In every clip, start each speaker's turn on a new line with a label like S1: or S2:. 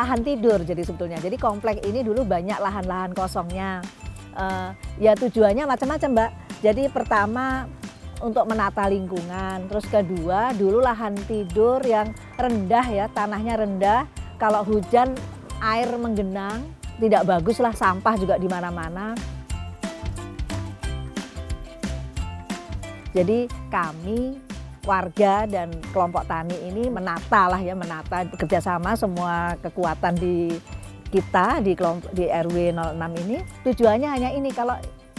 S1: lahan tidur jadi sebetulnya. Jadi komplek ini dulu banyak lahan-lahan kosongnya. Ya tujuannya macam-macam, Mbak. Jadi pertama untuk menata lingkungan, terus kedua dulu lahan tidur yang rendah ya, tanahnya rendah. Kalau hujan air menggenang, tidak bagus lah, sampah juga di mana-mana. Jadi kami warga dan kelompok tani ini menata bekerjasama semua kekuatan di kita di kelompok di RW 06 ini. Tujuannya hanya ini, kalau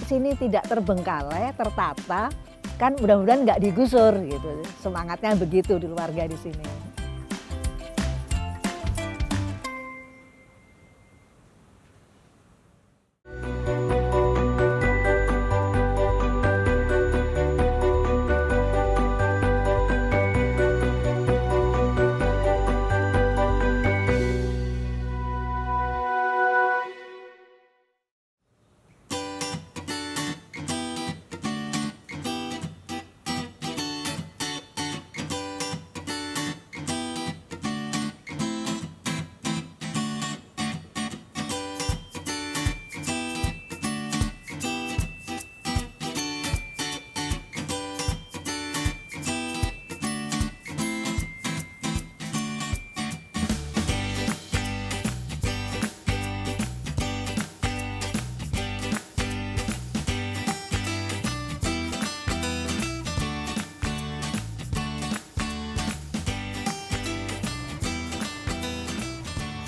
S1: sini tidak terbengkalai, tertata, kan mudah-mudahan nggak digusur gitu. Semangatnya begitu di warga di sini.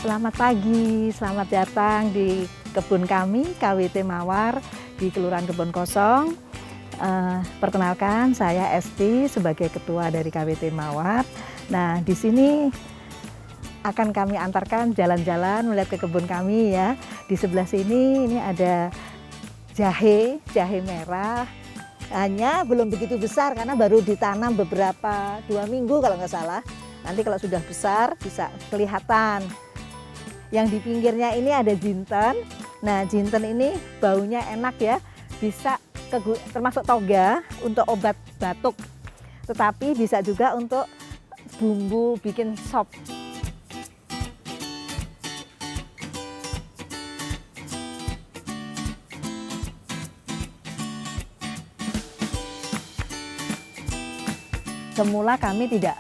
S1: Selamat pagi, selamat datang di kebun kami, KWT Mawar, di Kelurahan Kebon Kosong. Perkenalkan, saya Esti sebagai ketua dari KWT Mawar. Nah, di sini akan kami antarkan jalan-jalan melihat ke kebun kami ya. Di sebelah sini ini ada jahe merah. Hanya belum begitu besar karena baru ditanam beberapa 2 minggu kalau nggak salah. Nanti kalau sudah besar bisa kelihatan. Yang di pinggirnya ini ada jinten. Nah, jinten ini baunya enak ya, bisa termasuk toga untuk obat batuk, tetapi bisa juga untuk bumbu bikin sop. Semula kami tidak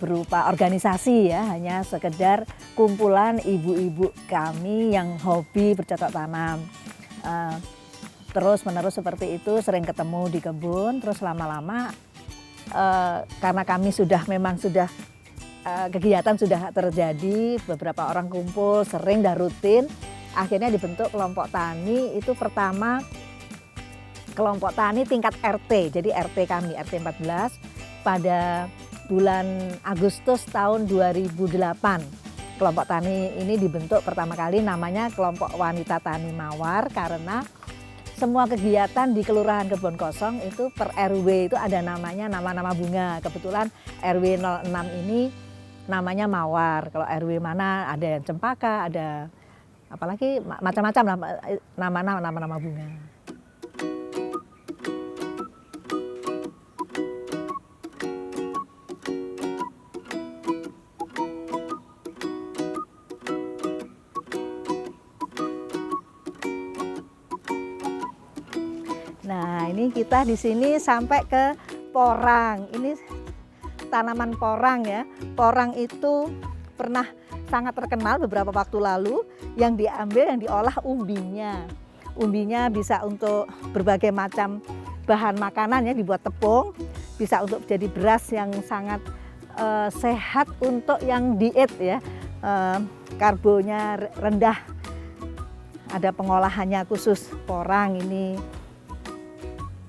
S1: berupa organisasi ya, hanya sekedar kumpulan ibu-ibu kami yang hobi bercocok tanam. Terus menerus seperti itu, sering ketemu di kebun, terus lama-lama karena kami memang sudah kegiatan sudah terjadi, beberapa orang kumpul, sering dan rutin, akhirnya dibentuk kelompok tani. Itu pertama kelompok tani tingkat RT, jadi RT kami, RT 14 pada bulan Agustus tahun 2008. Kelompok tani ini dibentuk pertama kali, namanya Kelompok Wanita Tani Mawar, karena semua kegiatan di Kelurahan Kebon Kosong itu per RW itu ada namanya, nama-nama bunga. Kebetulan RW 06 ini namanya Mawar. Kalau RW mana ada yang cempaka, ada apalagi macam-macam nama-nama bunga. Nah, ini kita di sini sampai ke porang. Ini tanaman porang ya. Porang itu pernah sangat terkenal beberapa waktu lalu, yang diambil, yang diolah umbinya. Umbinya bisa untuk berbagai macam bahan makanan ya, dibuat tepung, bisa untuk jadi beras yang sangat sehat untuk yang diet ya. Karbonya rendah. Ada pengolahannya khusus porang ini.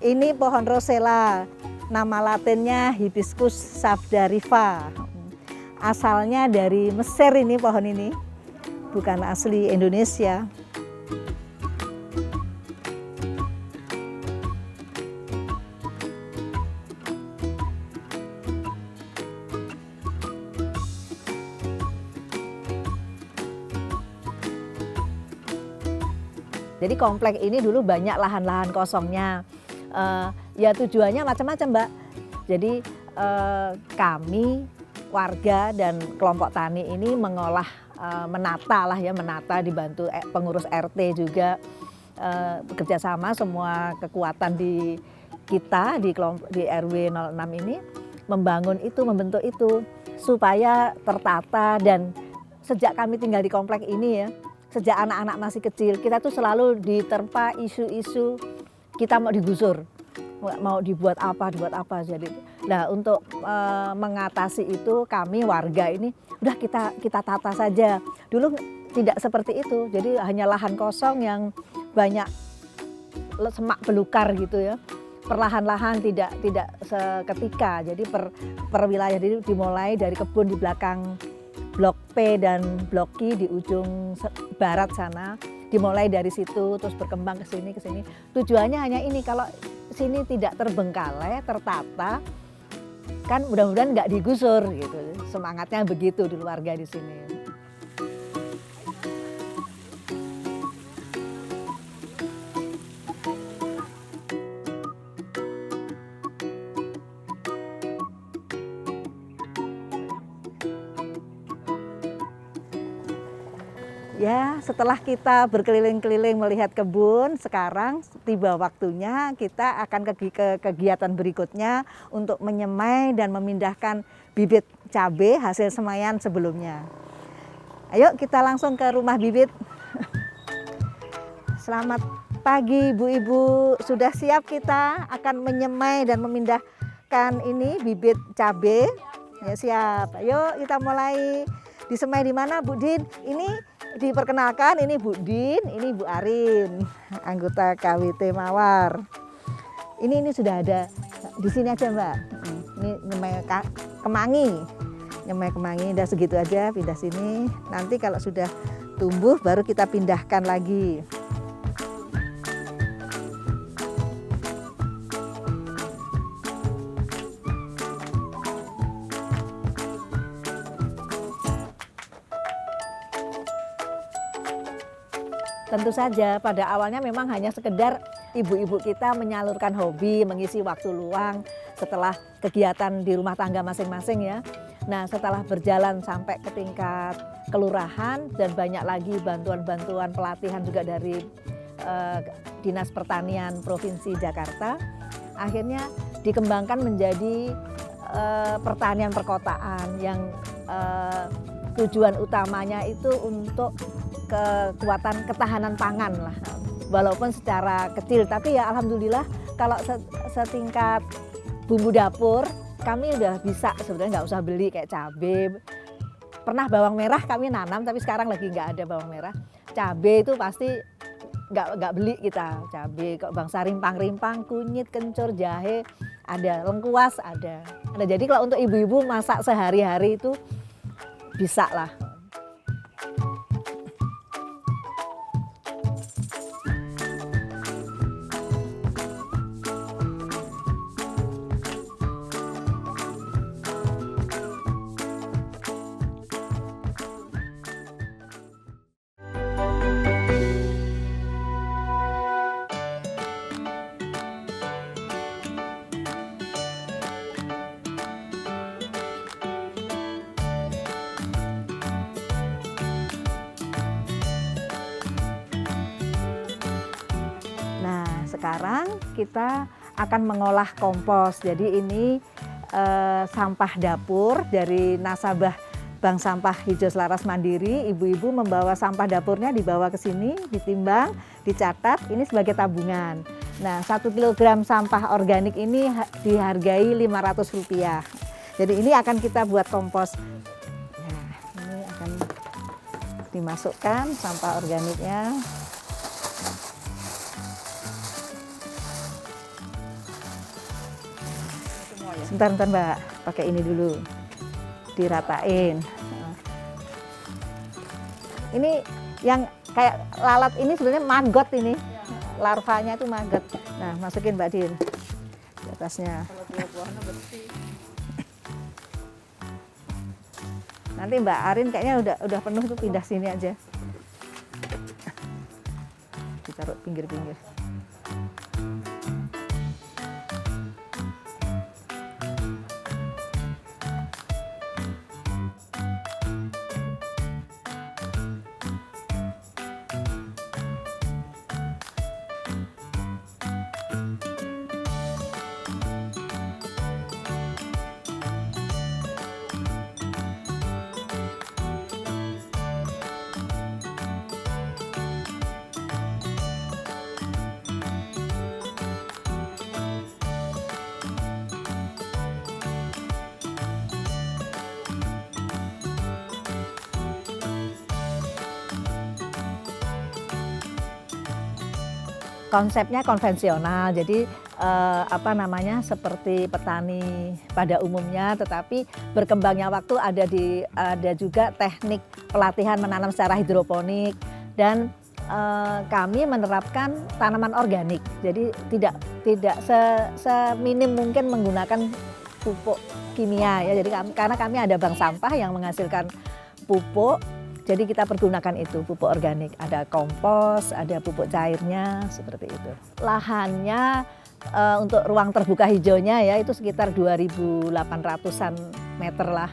S1: Ini pohon rosella, nama latinnya Hibiscus sabdarifa. Asalnya dari Mesir ini pohon ini, bukan asli Indonesia. Jadi komplek ini dulu banyak lahan-lahan kosongnya. Ya tujuannya macam-macam, Mbak. Jadi kami warga dan kelompok tani ini mengolah menata lah ya, menata dibantu pengurus RT juga, bekerja sama semua kekuatan di kita di kelompok di RW 06 ini membangun itu, membentuk itu supaya tertata. Dan sejak kami tinggal di komplek ini ya, sejak anak-anak masih kecil kita tuh selalu diterpa isu-isu kita mau digusur, mau dibuat apa. Jadi nah, untuk mengatasi itu kami warga ini udah kita tata saja. Dulu tidak seperti itu, jadi hanya lahan kosong yang banyak semak belukar gitu ya. Perlahan-lahan, tidak seketika. Jadi per wilayah ini dimulai dari kebun di belakang Blok P dan Blok Q di ujung barat sana. Dimulai dari situ terus berkembang ke sini. Tujuannya hanya ini, kalau sini tidak terbengkalai, tertata, kan mudah-mudahan nggak digusur gitu. Semangatnya begitu di warga di sini. Ya, setelah kita berkeliling-keliling melihat kebun, sekarang tiba waktunya kita akan ke kegiatan berikutnya untuk menyemai dan memindahkan bibit cabai hasil semaian sebelumnya. Ayo kita langsung ke rumah bibit. Selamat pagi Ibu-Ibu, sudah siap kita akan menyemai dan memindahkan ini bibit cabai? Ya siap, ayo kita mulai. Disemai di mana Bu Din? Ini diperkenalkan, ini Bu Din, ini Bu Arin, anggota KWT Mawar. Ini sudah ada di sini aja Mbak. Ini nyemai kemangi, udah segitu aja, pindah sini. Nanti kalau sudah tumbuh baru kita pindahkan lagi. Tentu saja pada awalnya memang hanya sekedar ibu-ibu kita menyalurkan hobi, mengisi waktu luang setelah kegiatan di rumah tangga masing-masing ya. Nah, setelah berjalan sampai ke tingkat kelurahan dan banyak lagi bantuan-bantuan pelatihan juga dari Dinas Pertanian Provinsi Jakarta, akhirnya dikembangkan menjadi pertanian perkotaan yang tujuan utamanya itu untuk kekuatan ketahanan pangan lah, walaupun secara kecil, tapi ya alhamdulillah kalau setingkat bumbu dapur kami udah bisa sebenarnya, nggak usah beli kayak cabai. Pernah bawang merah kami nanam, tapi sekarang lagi nggak ada bawang merah. Cabai itu pasti nggak beli kita, cabai kok bangsa rimpang-rimpang, kunyit, kencur, jahe ada, lengkuas ada. Jadi kalau untuk ibu-ibu masak sehari-hari itu bisa lah. Sekarang kita akan mengolah kompos. Jadi ini sampah dapur dari nasabah Bank Sampah Hijau Selaras Mandiri. Ibu-ibu membawa sampah dapurnya, dibawa ke sini, ditimbang, dicatat, ini sebagai tabungan. Nah, 1 kilogram sampah organik ini dihargai Rp500. Jadi ini akan kita buat kompos. Nah, ini akan dimasukkan sampah organiknya. Sebentar Mbak, pakai ini dulu, diratain. Ini yang kayak lalat ini sebenarnya maggot ini, larvanya itu maggot. Nah, masukin Mbak Din di atasnya. Nanti Mbak Arin kayaknya udah penuh tuh, pindah sini aja. Ditaruh pinggir-pinggir. konsepnya konvensional, jadi seperti petani pada umumnya, tetapi berkembangnya waktu ada juga teknik pelatihan menanam secara hidroponik, dan kami menerapkan tanaman organik. Jadi tidak seminim mungkin menggunakan pupuk kimia ya. Jadi karena kami ada bank sampah yang menghasilkan pupuk, jadi kita pergunakan itu pupuk organik. Ada kompos, ada pupuk cairnya seperti itu. Lahannya untuk ruang terbuka hijaunya ya itu sekitar 2.800-an meter lah.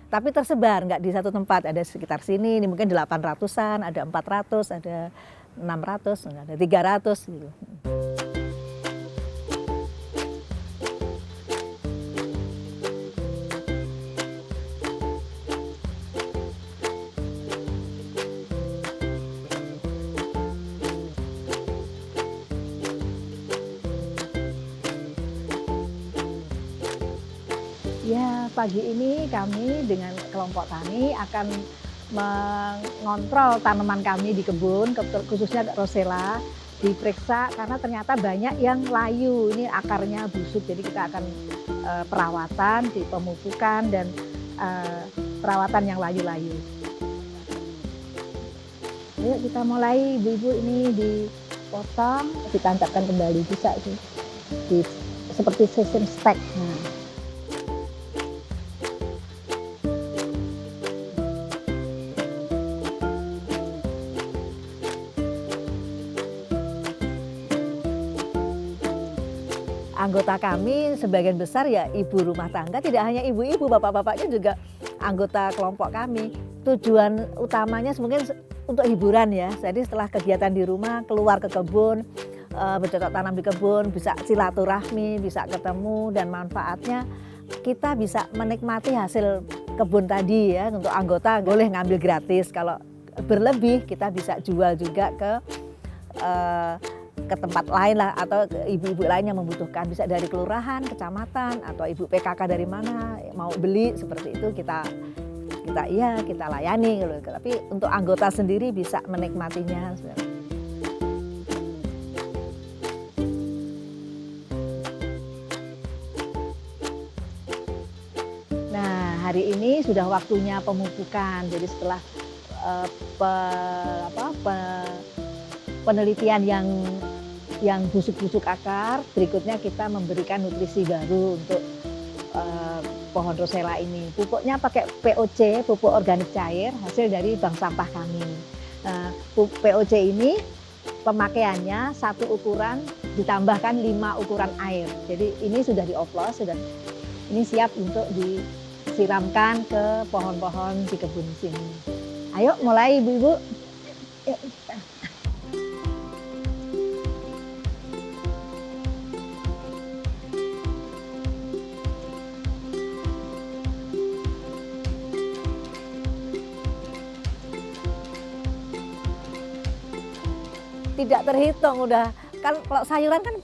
S1: Tapi tersebar, nggak di satu tempat, ada sekitar sini, ini mungkin 800-an, ada 400, ada 600, ada 300 gitu. Ya, pagi ini kami dengan kelompok tani akan mengontrol tanaman kami di kebun, khususnya rosella, diperiksa karena ternyata banyak yang layu, ini akarnya busuk, jadi kita akan perawatan, pemupukan dan perawatan yang layu-layu. Ayo kita mulai, ibu-ibu, ini dipotong, ditancapkan kembali, bisa sih, seperti sistem stek. Nah. Anggota kami sebagian besar ya ibu rumah tangga, tidak hanya ibu-ibu, bapak-bapaknya juga anggota kelompok kami. Tujuan utamanya mungkin untuk hiburan ya, jadi setelah kegiatan di rumah keluar ke kebun, bercocok tanam di kebun, bisa silaturahmi, bisa ketemu, dan manfaatnya kita bisa menikmati hasil kebun tadi ya. Untuk anggota boleh ngambil gratis, kalau berlebih kita bisa jual juga ke tempat lain lah, atau ibu-ibu lain yang membutuhkan, bisa dari kelurahan, kecamatan, atau ibu PKK dari mana mau beli seperti itu kita layani gitu. Tapi untuk anggota sendiri bisa menikmatinya. Nah, hari ini sudah waktunya pemupukan. Jadi setelah penelitian yang busuk-busuk akar, berikutnya kita memberikan nutrisi baru untuk pohon rosella ini. Pupuknya pakai POC, pupuk organik cair, hasil dari bank sampah kami. POC ini pemakaiannya 1 ukuran ditambahkan 5 ukuran air. Jadi ini sudah dioplos, ini siap untuk disiramkan ke pohon-pohon di kebun sini. Ayo mulai ibu-ibu. Tidak terhitung, udah kan kalau sayuran kan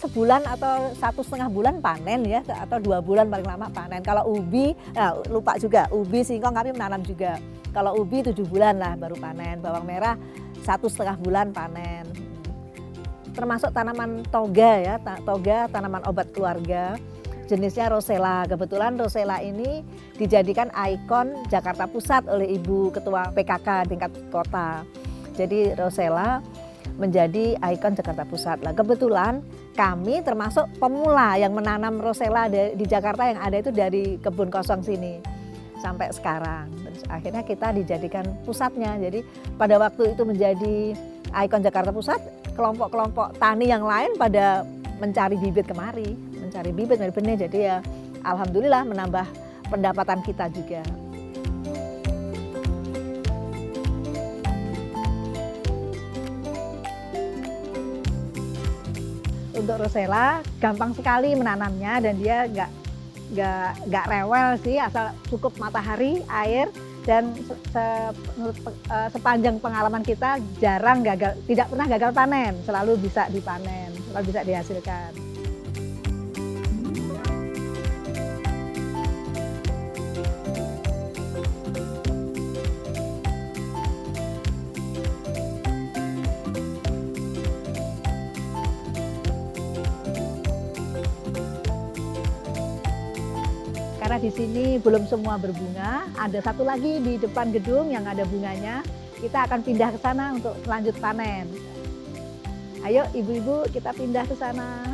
S1: sebulan atau 1,5 bulan panen ya, atau 2 bulan paling lama panen. Kalau ubi, lupa juga, ubi singkong kami menanam juga. Kalau ubi 7 bulan lah baru panen, bawang merah 1,5 bulan panen. Termasuk tanaman toga ya, toga tanaman obat keluarga, jenisnya rosella. Kebetulan rosella ini dijadikan ikon Jakarta Pusat oleh Ibu Ketua PKK tingkat kota. Jadi rosella menjadi ikon Jakarta Pusat. Nah, kebetulan kami termasuk pemula yang menanam rosella di Jakarta, yang ada itu dari kebun kosong sini sampai sekarang. Terus akhirnya kita dijadikan pusatnya. Jadi pada waktu itu menjadi ikon Jakarta Pusat, kelompok-kelompok tani yang lain pada mencari bibit kemari, mencari bibit dari benih. Jadi ya alhamdulillah menambah pendapatan kita juga. Untuk rosella gampang sekali menanamnya, dan dia nggak rewel sih, asal cukup matahari, air, dan sepanjang pengalaman kita tidak pernah gagal panen, selalu bisa dipanen, selalu bisa dihasilkan. Karena di sini belum semua berbunga, ada satu lagi di depan gedung yang ada bunganya. Kita akan pindah ke sana untuk lanjut panen. Ayo ibu-ibu kita pindah ke sana.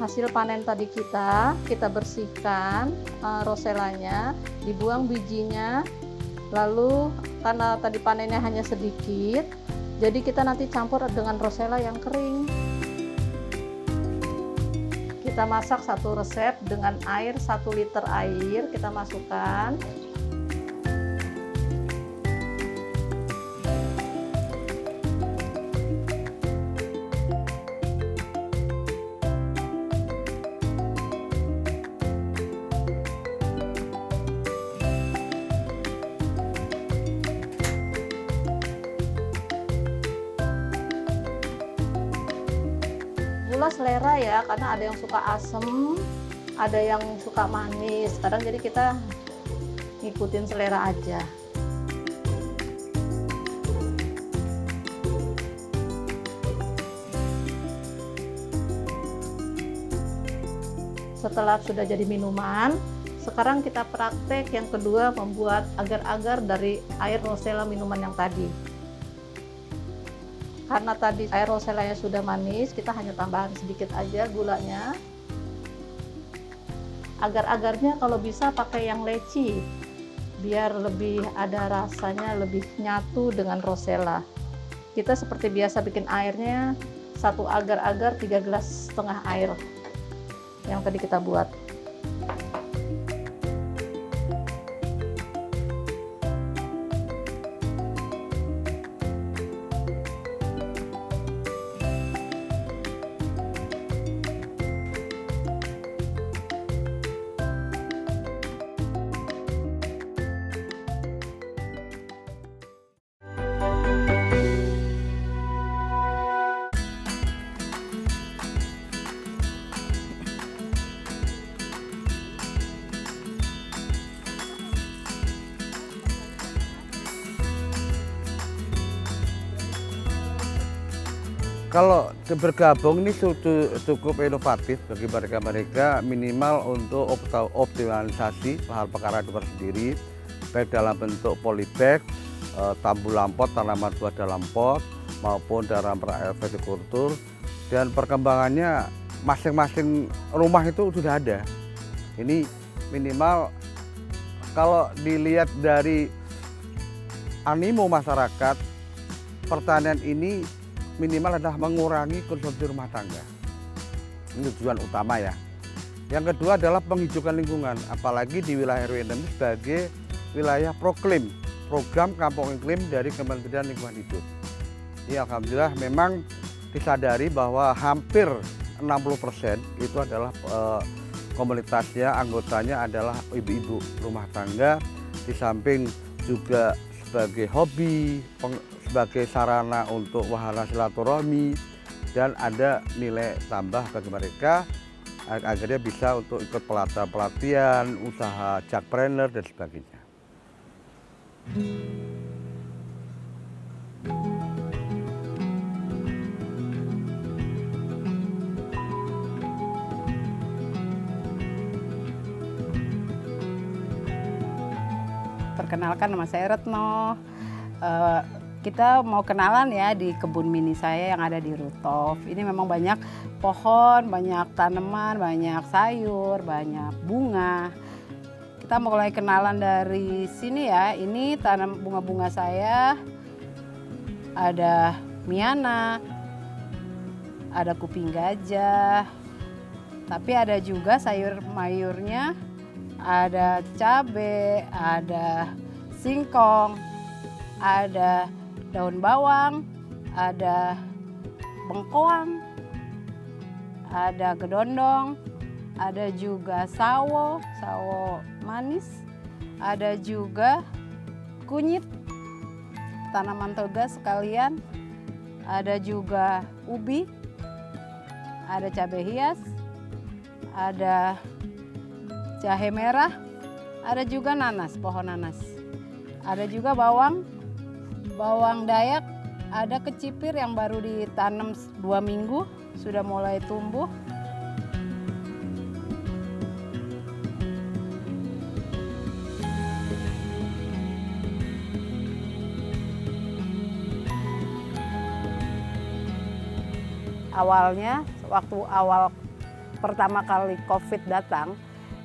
S2: Hasil panen tadi kita bersihkan roselanya, dibuang bijinya, lalu karena tadi panennya hanya sedikit, jadi kita nanti campur dengan rosella yang kering. Kita masak satu resep dengan air 1 liter air, kita masukkan. Gula selera ya, karena ada yang suka asem, ada yang suka manis. Kadang jadi kita ngikutin selera aja. Setelah sudah jadi minuman, sekarang kita praktek yang kedua, membuat agar-agar dari air rosella minuman yang tadi. Karena tadi air rosellanya sudah manis, kita hanya tambahan sedikit aja gulanya. Agar-agarnya kalau bisa pakai yang leci, biar lebih ada rasanya, lebih nyatu dengan rosella. Kita seperti biasa bikin airnya, 1 agar-agar 3,5 gelas air yang tadi kita buat.
S3: Kalau bergabung ini cukup inovatif bagi mereka minimal untuk optimalisasi bahan perkara itu sendiri, baik dalam bentuk polybag, tambu lampot, tanaman buah dalam pot, maupun dalam vertikultur, dan perkembangannya masing-masing rumah itu sudah ada. Ini minimal kalau dilihat dari animo masyarakat, pertanian ini minimal adalah mengurangi konsumsi rumah tangga. Ini tujuan utama ya. Yang kedua adalah penghijauan lingkungan, apalagi di wilayah RW 6 sebagai wilayah proklim, program Kampung Iklim dari Kementerian Lingkungan Hidup. Ini alhamdulillah memang disadari bahwa hampir 60% itu adalah komunitasnya, anggotanya adalah ibu-ibu rumah tangga, di samping juga sebagai hobi, sebagai sarana untuk wahana silaturahmi, dan ada nilai tambah bagi mereka agar dia bisa untuk ikut pelatihan, usaha jakpreneur dan sebagainya.
S4: Perkenalkan, nama saya Retno. Kita mau kenalan ya di kebun mini saya yang ada di rooftop. Ini memang banyak pohon, banyak tanaman, banyak sayur, banyak bunga. Kita mulai kenalan dari sini ya. Ini tanam bunga-bunga saya. Ada miana, ada kuping gajah. Tapi ada juga sayur mayurnya, ada cabai, ada singkong, ada daun bawang, ada bengkoang, ada gedondong, ada juga sawo manis, ada juga kunyit, tanaman toga sekalian, ada juga ubi, ada cabai hias, ada jahe merah, ada juga nanas, pohon nanas. Ada juga bawang dayak, ada kecipir yang baru ditanam 2 minggu, sudah mulai tumbuh. Awalnya, waktu awal pertama kali COVID datang,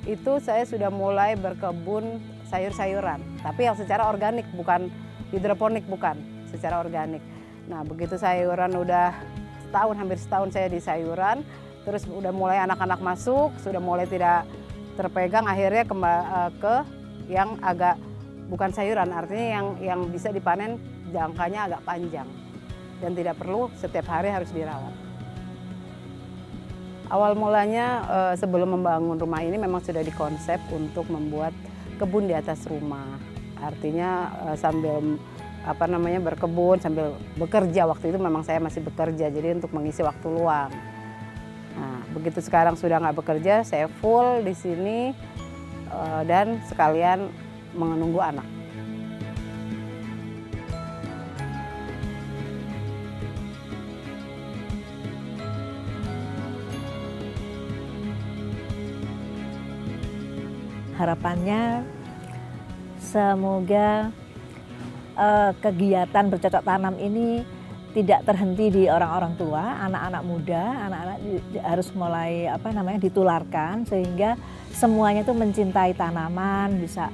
S4: itu saya sudah mulai berkebun sayur-sayuran. Tapi yang secara organik, bukan hidroponik, bukan. Secara organik. Nah, begitu sayuran udah hampir setahun saya di sayuran, terus udah mulai anak-anak masuk, sudah mulai tidak terpegang, akhirnya ke yang agak bukan sayuran, artinya yang bisa dipanen jangkanya agak panjang dan tidak perlu setiap hari harus dirawat. Awal mulanya sebelum membangun rumah ini memang sudah dikonsep untuk membuat kebun di atas rumah. Artinya sambil berkebun sambil bekerja, waktu itu memang saya masih bekerja, jadi untuk mengisi waktu luang. Nah, begitu sekarang sudah nggak bekerja, saya full di sini dan sekalian menunggu anak.
S1: Harapannya semoga kegiatan bercocok tanam ini tidak terhenti di orang-orang tua, anak-anak muda, anak-anak harus mulai ditularkan sehingga semuanya itu mencintai tanaman, bisa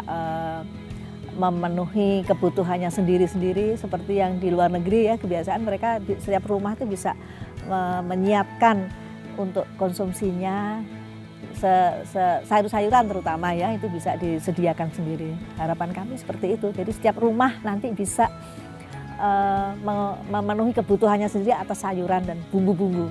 S1: memenuhi kebutuhannya sendiri-sendiri seperti yang di luar negeri ya, kebiasaan mereka di setiap rumah itu bisa menyiapkan untuk konsumsinya. Sayur-sayuran terutama ya, itu bisa disediakan sendiri. Harapan kami seperti itu. Jadi setiap rumah nanti bisa memenuhi kebutuhannya sendiri atas sayuran dan bumbu-bumbu.